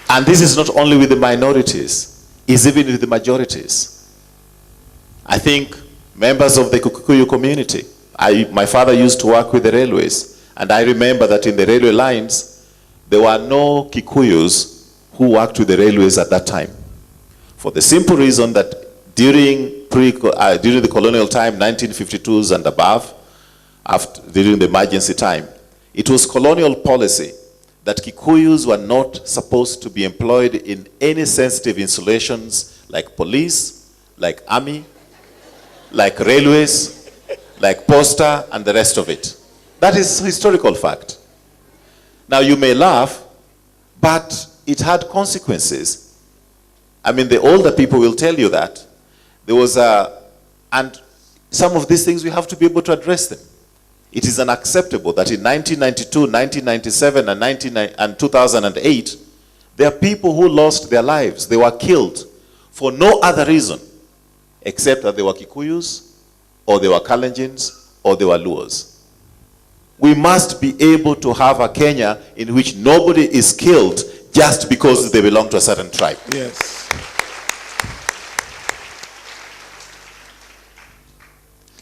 And this is not only with the minorities, it's even with the majorities. I think members of the Kikuyu community, my father used to work with the railways, and I remember that in the railway lines, there were no Kikuyus who worked with the railways at that time. For the simple reason that during the colonial time, 1952s and above, during the emergency time, it was colonial policy that Kikuyus were not supposed to be employed in any sensitive installations like police, like army, like railways, like posta, and the rest of it. That is historical fact. Now you may laugh, but it had consequences. I mean, the older people will tell you that. There was and some of these things we have to be able to address them. It is unacceptable that in 1992, 1997, and 2008, there are people who lost their lives. They were killed for no other reason except that they were Kikuyus, or they were Kalenjins, or they were Luos. We must be able to have a Kenya in which nobody is killed just because they belong to a certain tribe. Yes.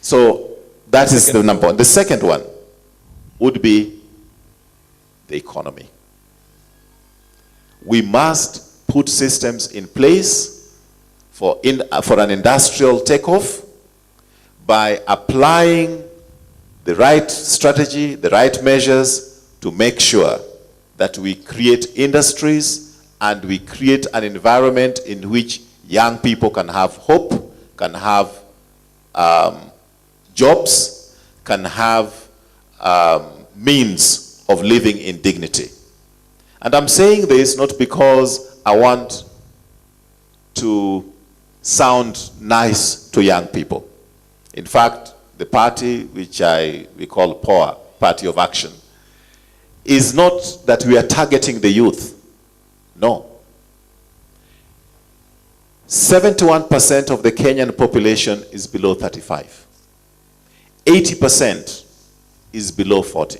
So that is the number one. The second one would be the economy. We must put systems in place for an industrial takeoff by applying the right strategy, the right measures to make sure that we create industries and we create an environment in which young people can have hope, can have jobs, can have means of living in dignity. And I'm saying this not because I want to sound nice to young people. In fact, the party which we call POA, Party of Action, is not that we are targeting the youth. No. 71% of the Kenyan population is below 35. 80% is below 40.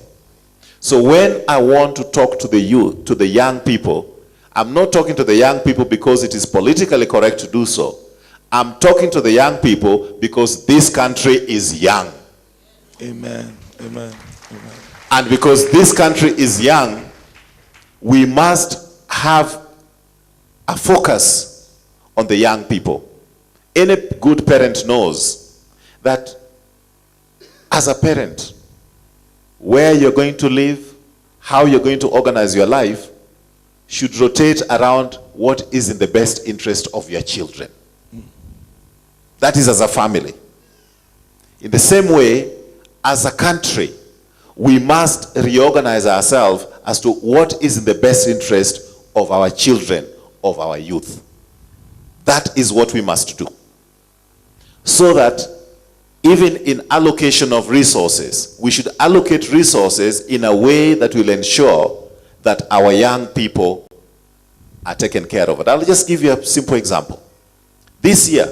So when I want to talk to the youth, to the young people, I'm not talking to the young people because it is politically correct to do so. I'm talking to the young people because this country is young. Amen. Amen. Amen. And because this country is young, we must have a focus on the young people. Any good parent knows that as a parent, where you're going to live, how you're going to organize your life, should rotate around what is in the best interest of your children. That is as a family. In the same way, as a country, we must reorganize ourselves as to what is in the best interest of our children, of our youth. That is what we must do. So that even in allocation of resources, we should allocate resources in a way that will ensure that our young people are taken care of. And I'll just give you a simple example. This year,